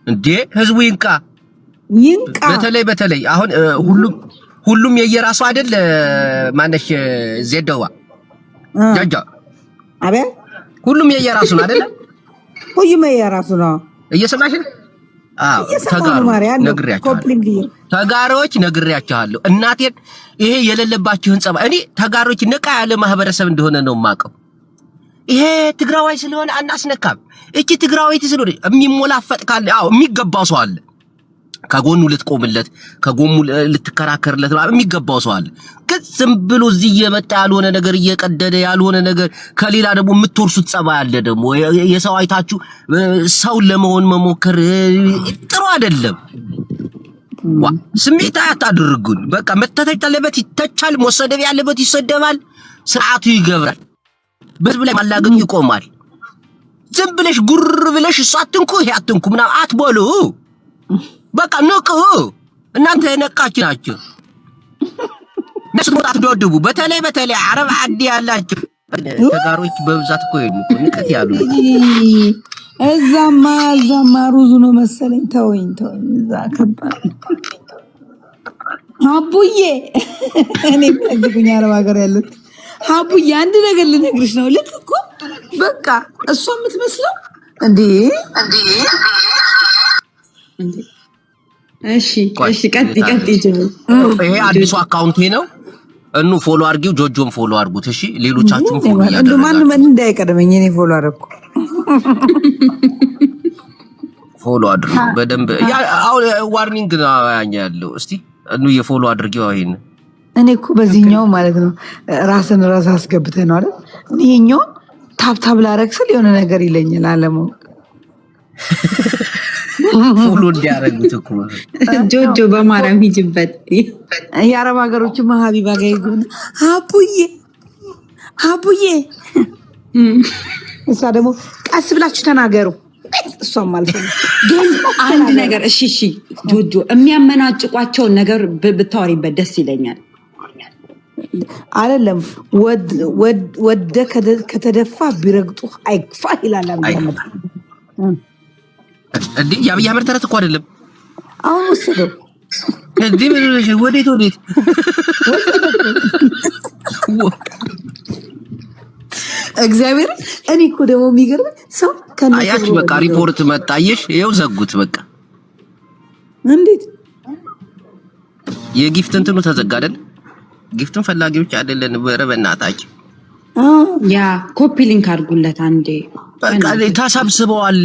እንዴ! ህዝቡ ይንቃ። በተለይ አሁን ሁሉም የየራሱ አይደል? ማነሽ ዜደዋ ጃጃ አቤ ሁሉም የየራሱ ነው አይደል? ሁሉም የየራሱ ነው። እየሰማሽ ነው? አዎ ተጋሮች ነግሬያቸዋለሁ። እናቴን ይሄ የሌለባችሁን ጸባ እኔ ተጋሮች ነቃ ያለ ማህበረሰብ እንደሆነ ነው የማውቀው። ይሄ ትግራዋይ ስለሆነ አናስነካም። እቺ ትግራዋይት ስለሆነ የሚሞላፈጥ ካለ አዎ የሚገባው ሰው አለ፣ ከጎኑ ልትቆምለት፣ ከጎኑ ልትከራከርለት የሚገባው ሰው አለ። ግን ዝም ብሎ እዚህ እየመጣ ያልሆነ ነገር እየቀደደ ያልሆነ ነገር ከሌላ ደግሞ የምትወርሱት ጸባይ አለ። ደግሞ የሰው አይታችሁ ሰው ለመሆን መሞከር ጥሩ አይደለም። ስሜት አታድርጉን። በቃ መተተች ያለበት ይተቻል፣ መሰደብ ያለበት ይሰደባል፣ ስርዓቱ ይገብራል፣ በህዝብ ላይ ማላገጡ ይቆማል። ዝም ብለሽ ጉር ብለሽ እሱ አትንኩ ይሄ አትንኩ ምናምን አትበሉ። በቃ ንቁ። እናንተ የነቃችሁ ናችሁ። መስሙት አትደድቡ። በተለይ አረብ አዲ ያላችሁ ተጋሮች በብዛት እኮ ንቀት ያሉ እዛማ ሩዙ ነው መሰለኝ። ተወኝ እዛ ከባድ አቡዬ። እኔ ከዚህ አረብ ሀገር ያሉት አቡዬ አንድ ነገር ልነግርሽ ነው። ልክ እኮ በቃ እሷ የምትመስለው እንዴ። እሺ ቀጥ ይጀምር። ይሄ አዲሱ አካውንቴ ነው። እኑ ፎሎ አድርጊው፣ ጆጆም ፎሎ አድርጉት። እሺ ሌሎቻችሁም ፎሎ ያደርጋችሁ። ማንም እንዳይቀድመኝ እኔ ፎሎ አደረኩ። ፎሎ አድርጉ በደንብ። አሁን ዋርኒንግ ነው ያለው። እስቲ እኑ የፎሎ አድርጊው። አይን እኔ እኮ በዚህኛው ማለት ነው ራስን ራስ አስገብተህ ነው አይደል? ይሄኛው ታብታብ ላረግ ስል የሆነ ነገር ይለኛል አለማወቅ። ፎሎ እንዲያረጉት እኮ ጆጆ በማርያም ሂጅበት። የአረብ ሀገሮች ሀቢባ ጋር ይጉና አቡዬ እሷ ደግሞ ቀስ ብላችሁ ተናገሩ። እሷም ማለት ነው ግን አንድ ነገር እሺ ጆጆ የሚያመናጭቋቸውን ነገር ብታወሪበት ደስ ይለኛል። አይደለም ወደ ከተደፋ ቢረግጡ አይክፋ ይላል አብያመት። እንዴ የአብይ አህመድ ተረት እኮ አይደለም። አሁን ወሰደው እንዴ ወዴት እግዚአብሔር። እኔ እኮ ደግሞ የሚገርም ሰው አያችሁ። በቃ ሪፖርት መጣየሽ፣ ይኸው ዘጉት። በቃ እንዴት የጊፍት እንትኑ ተዘጋ አይደል? ጊፍትን ፈላጊዎች አይደለን። በእናታችሁ ያ ኮፒ ሊንክ አድርጉለት አንዴ። በቃ ተሰብስበዋል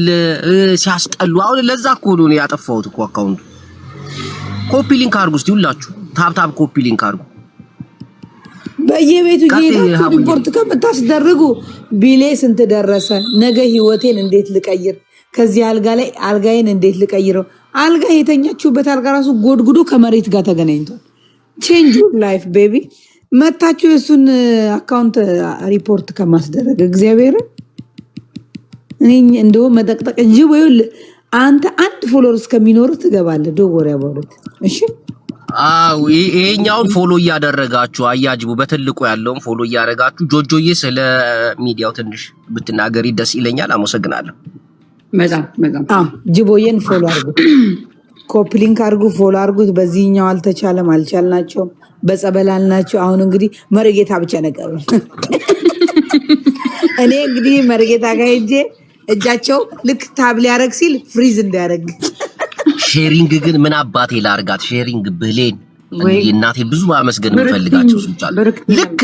ሲያስጠሉ። አሁን ለዛ እኮ ነው ያጠፋሁት እኮ አካውንቱ። ኮፒ ሊንክ አድርጉ እስቲ ሁላችሁ፣ ታብታብ ኮፒ ሊንክ አድርጉ። በየቤቱ ጌታ ሪፖርት ከምታስደርጉ ቢሌ ስንት ደረሰ? ነገ ህይወቴን እንዴት ልቀይር? ከዚህ አልጋ ላይ አልጋዬን እንዴት ልቀይረው? አልጋ የተኛችሁበት አልጋ ራሱ ጎድጉዶ ከመሬት ጋር ተገናኝቷል። ቼንጅ ዩር ላይፍ ቤቢ። መታችሁ እሱን አካውንት ሪፖርት ከማስደረግ እግዚአብሔር እኔ እንደው መጠቅጠቅ እንጂ ወይ አንተ አንድ ፎሎወር እስከሚኖር ትገባለህ። ዶወር ያባሉት እሺ። አው ይሄኛውን ፎሎ እያደረጋችሁ አያጅቡ። በትልቁ ያለውን ፎሎ እያደረጋችሁ ጆጆዬ ስለ ሚዲያው ትንሽ ብትናገሪ ደስ ይለኛል። አመሰግናለሁ። በጣም ጅቦዬን ፎሎ አድርጉ፣ ኮፒ ሊንክ አድርጉ፣ ፎሎ አድርጉት። በዚህኛው አልቻልናቸው በጸበላልናቸው። አሁን እንግዲህ መርጌታ ብቻ ነገር እኔ እንግዲህ መርጌታ ጋር ሄጄ እጃቸው ልክ ታብ ሊያረግ ሲል ፍሪዝ እንዳያረግ። ሼሪንግ ግን ምን አባቴ ላርጋት? ሼሪንግ ብሌን እናቴ ብዙ ማመስገን የምፈልጋቸው ሰዎች አሉ። ልክ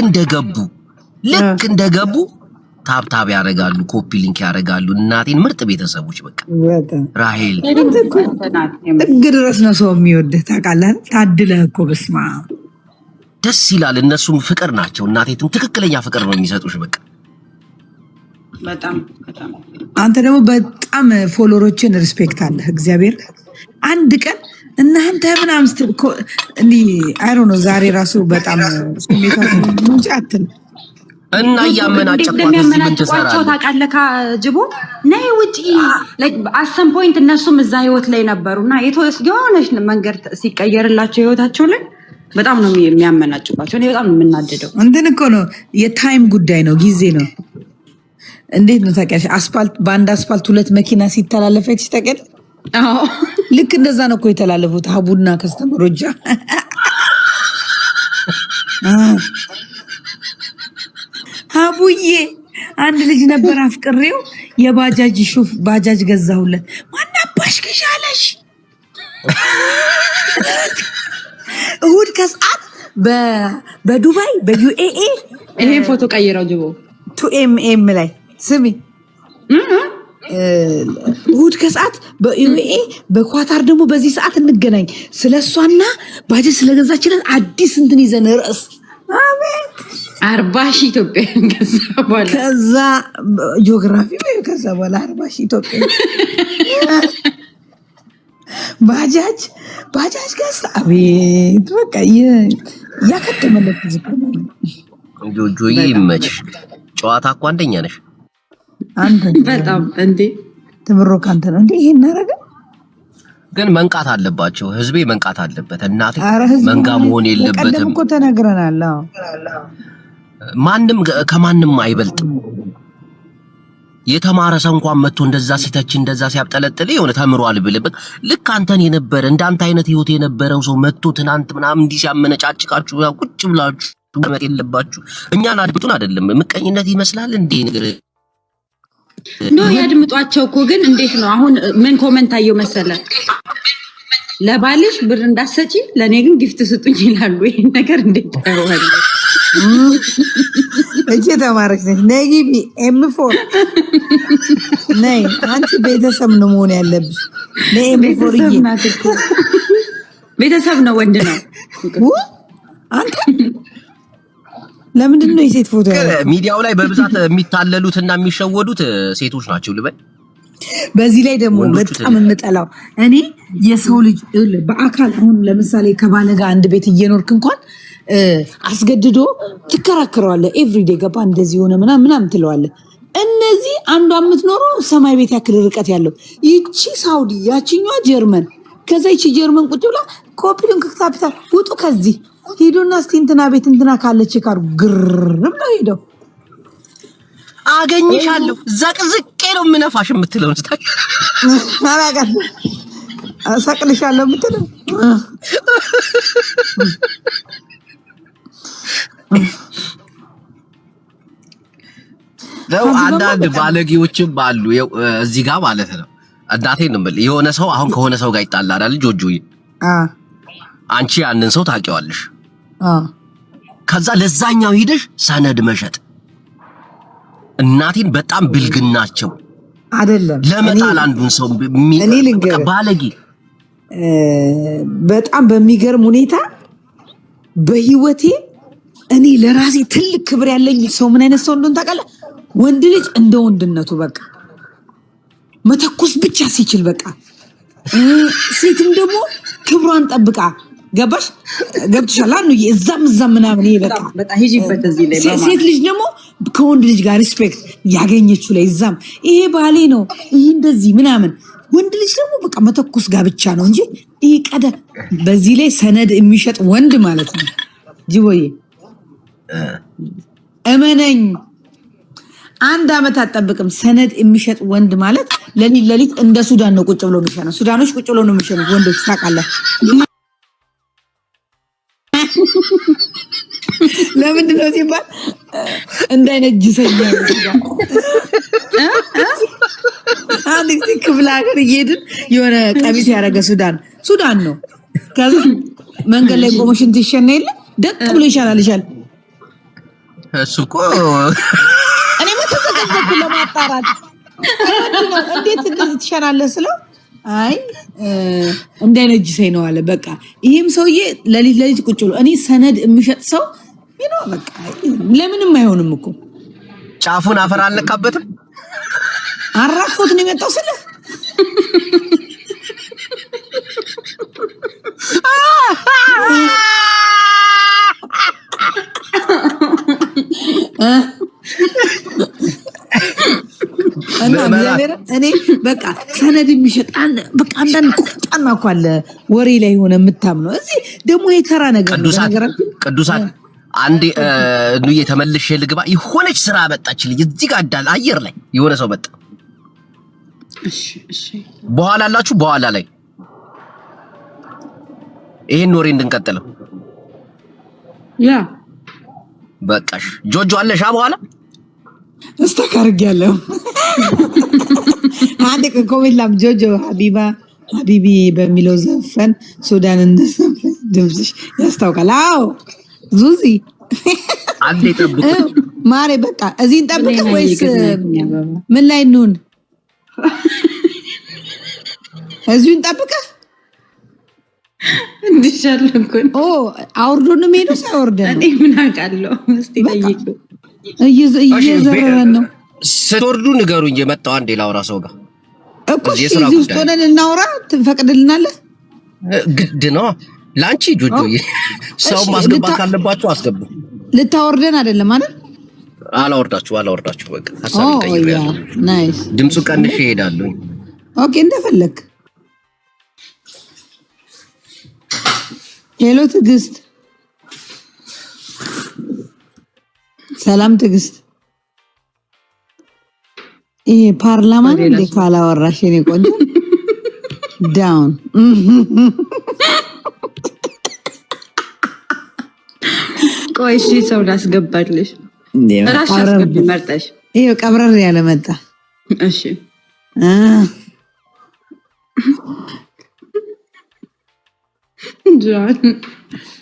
እንደገቡ ታብታብ ያደርጋሉ፣ ኮፒ ሊንክ ያደርጋሉ። እናቴን ምርጥ ቤተሰቦች በቃ ራሄል ጥግ ድረስ ነው ሰው የሚወድህ ታውቃለህ። ታድለህ እኮ በስማ ደስ ይላል። እነሱም ፍቅር ናቸው። እናቴትም ትክክለኛ ፍቅር ነው የሚሰጡሽ በቃ በጣም አንተ ደግሞ በጣም ፎሎወሮችን ሪስፔክት አለህ። እግዚአብሔር አንድ ቀን እናንተ ምናምን እንዲ አይሮ ነው ዛሬ ራሱ በጣም ስሜታችሁ እንጂ አትል እና ያመናጨቋቸው ታውቃለህ። ጅቦ ነይ ውጪ አሰም ፖይንት እነሱም እዛ ህይወት ላይ ነበሩና የሆነች መንገድ ሲቀየርላቸው ህይወታቸው ላይ በጣም ነው የሚያመናጭቋቸው። እኔ በጣም ነው የምናደደው። እንትን እኮ ነው የታይም ጉዳይ ነው፣ ጊዜ ነው። እንዴት ነው ታውቂያለሽ? አስፋልት በአንድ አስፋልት ሁለት መኪና ሲተላለፈች ተቀል ልክ እንደዛ ነው እኮ የተላለፉት ሀቡና ከስተመሮጃ ሀቡዬ አንድ ልጅ ነበር አፍቅሬው የባጃጅ ሹፍ ባጃጅ ገዛሁለት። ማናባሽ ከሻለሽ እሁድ ከሰዓት በዱባይ በዩኤኤ ይሄ ፎቶ ቀይረው ጅቦ 2ኤምኤም ላይ ስሚ እሁድ ከሰዓት በዩኤኤ በኳታር ደግሞ በዚህ ሰዓት እንገናኝ። ስለሷና ባጃጅ ስለገዛችለን አዲስ እንትን ይዘን ርዕስ አቤት 40,000 ኢትዮጵያ ከዛ ጂኦግራፊ ወይ ከዛ በኋላ 40,000 ኢትዮጵያ ባጃጅ ገዛ። አቤት በቃ ያከተመለት ዝም ጆጆዬ ይመችሽ። ጨዋታ እኮ አንደኛ ነሽ አንተ በጣም እንዴ ተብሮ ካንተ ነው እንዴ ይሄን አረጋ። ግን መንቃት አለባቸው፣ ህዝቤ መንቃት አለበት። እናቴ መንጋ መሆን የለበትም። ቀደም እኮ ተነግረናል። ማንም ከማንም አይበልጥም። የተማረ ሰው እንኳን መጥቶ እንደዛ ሲተች እንደዛ ሲያብጠለጥል የሆነ ተምሯል ብለበት ልክ አንተን የነበረ እንዳንተ አይነት ህይወት የነበረው ሰው መጥቶ ትናንት ምናምን እንዲህ ሲያመነጫጭቃችሁ ቁጭ ብላችሁ መመጥ የለባችሁ። እኛን አድብጡን አይደለም ምቀኝነት ይመስላል እንዴ ነገር ነው ያድምጧቸው እኮ። ግን እንዴት ነው አሁን ምን ኮሜንት አየው መሰለ ለባልሽ ብር እንዳሰጪ ለኔ ግን ጊፍት ስጡኝ ይላሉ። ይሄን ነገር እንዴት ታወራለ? እጄ ተማረክ ነኝ ነጊቢ ኤም4 ነይ አንቺ ቤተሰብ ነው መሆን ያለብሽ። ነይ ኤም4 ቤተሰብ ነው ወንድ ነው አንተ ለምንድን ነው የሴት ፎቶ ሚዲያው ላይ በብዛት የሚታለሉትና የሚሸወዱት ሴቶች ናቸው ልበል። በዚህ ላይ ደግሞ በጣም እንጠላው እኔ የሰው ልጅ በአካል አሁን ለምሳሌ ከባለ ጋር አንድ ቤት እየኖርክ እንኳን አስገድዶ ትከራከረዋለህ። ኤቭሪዴ ገባ እንደዚህ ሆነ ምናምን ትለዋለህ። እነዚህ አንዷ የምትኖረው ሰማይ ቤት ያክል ርቀት ያለው ይቺ ሳውዲ ያቺኛዋ ጀርመን፣ ከዛ ይቺ ጀርመን ቁጭ ብላ ኮፒውን ካፒታል ውጡ ከዚህ ሂዱና እስቲ እንትና ቤት እንትና ካለች ካር ግርም ነው ሄደው አገኝሻለሁ ዘቅዝቄ ነው ምነፋሽ የምትለው እንስታ አላቀር አሳቅልሻለሁ የምትለው ነው። አንዳንድ ባለጌዎችም አሉ እዚህ ጋር ማለት ነው። እናቴን ነው የምልህ የሆነ ሰው አሁን ከሆነ ሰው ጋር ይጣላል አይደል ጆጆዬ? አንቺ ያንን ሰው ታውቂዋለሽ። ከዛ ለዛኛው ሄደሽ ሰነድ መሸጥ እናቴን በጣም ብልግናቸው አይደለም። ለመጣል አንዱን ሰው ባለጌ በጣም በሚገርም ሁኔታ በህይወቴ እኔ ለራሴ ትልቅ ክብር ያለኝ ሰው ምን አይነት ሰው እንደሆነ ታውቃለህ? ወንድ ልጅ እንደ ወንድነቱ በቃ መተኮስ ብቻ ሲችል በቃ ሴትም ደግሞ ክብሯን ጠብቃ ገባሽ ገብትሻል አንዱ እዛም ምናምን ይሄ በቃ ሂጂበት እዚህ ላይ ሴት ልጅ ደግሞ ከወንድ ልጅ ጋር ሪስፔክት ያገኘችው ላይ እዛም ይሄ ባሌ ነው ይሄ እንደዚህ ምናምን። ወንድ ልጅ ደግሞ በቃ መተኮስ ጋር ብቻ ነው እንጂ ይሄ ቀደ በዚህ ላይ ሰነድ የሚሸጥ ወንድ ማለት ነው። ጅቦዬ እመነኝ 1 አመት አጠብቅም። ሰነድ የሚሸጥ ወንድ ማለት ለሊት እንደ ሱዳን ነው ቁጭ ብሎ የሚሸነው። ሱዳኖች ቁጭ ብሎ ነው የሚሸኑት ወንዶች ታውቃለህ። ለምንድን ነው ሲባል እንዳይነጅሰኝ አንድ ጊዜ ክፍለ ሀገር እየሄድን የሆነ ቀሚስ ያደረገ ሱዳን ነው። ከዛ መንገድ ላይ ቆሞ ሽንት ይሸና የለ ደቅ ብሎ ይሻላልሻል። እሱ እኮ እኔ ተዘጋጀኩ ለማጣራት እንዴት እንደዚህ ትሸናለህ ስለው አይ እንዳይነጅሰኝ ነው አለ። በቃ ይሄም ሰውዬ ለሊት ቁጭ ብሎ እኔ ሰነድ የሚሸጥ ሰው ይኖ በቃ ለምንም አይሆንም እኮ ጫፉን አፈር አልነካበትም። አራፎት ነው የመጣው ስለ እኔ በቃ ሰነድ የሚሸጣል በቃ አንዳንድ ቁጣና እኮ አለ ወሬ ላይ ሆነ የምታምነው እዚህ ደግሞ የተራ ነገር ነው። ቅዱሳት አንዴ ኑዬ ተመልሼ ልግባ። የሆነች ስራ መጣችልኝ እዚህ ጋር አዳል አየር ላይ የሆነ ሰው መጣ። እሺ በኋላ አላችሁ በኋላ ላይ ይሄን ኖሬ እንድንቀጥለው ያ በቃሽ። ጆጆ አለሽ በኋላ እስተካርግ ያለው አንዴ ኮሜላም ጆጆ ሀቢቢ በሚለው ዘፈን ሱዳን እንደዘፈን ድምጽሽ ያስታውቃል። አዎ ዙዚ አንዴ ጠብቁ ማሬ በቃ እዚህ እንጠብቅ ወይስ ምን ላይ እንሁን? እዚሁ እንጠብቅ እንዲሻለኩን አውርዶ ነው የሚሄደው ሳይወርደን እኔ ምን አውቃለሁ። እስቲ ጠይቁ። እየዘረረን ነው። ስትወርዱ ንገሩኝ። የመጣው አንዴ ላውራ ሰው ጋር እኮ እዚህ ውስጥ ሆነን እናውራ። ትፈቅድልናለህ? ግድ ነው ላንቺ ጆጆዬ። ሰው ማስገባት ካለባችሁ አስገቡ። ልታወርደን አይደለም አይደል? አላወርዳችሁ በቃ ሐሳብ ይቀይራል። ናይስ ድምፁ ቀንሼ እሄዳለሁ። ኦኬ እንደፈለክ። ሄሎ ትዕግስት፣ ሰላም ትዕግስት። ይሄ ፓርላማ እንደ ካላወራሽ የኔ ቆንጆ ዳውን ቆይ እሺ ሰው ላስገባልሽ። ራስ አስገቢ መርጠሽ። ይሄ ቀብረር ያለ መጣ። እሺ ጃን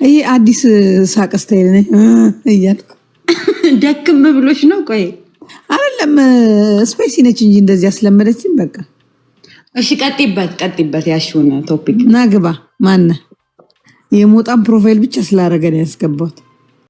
ይሄ አዲስ ሳቅ ስታይል ነው እያልኩ ደክም ብሎሽ ነው። ቆይ አይደለም ስፔሲ ነች እንጂ እንደዚህ ያስለመደችን በቃ። እሺ ቀጥይበት ያሽውን ቶፒክ ናግባ ማነ የሞጣን ፕሮፋይል ብቻ ስላደረገ ነው ያስገባሁት።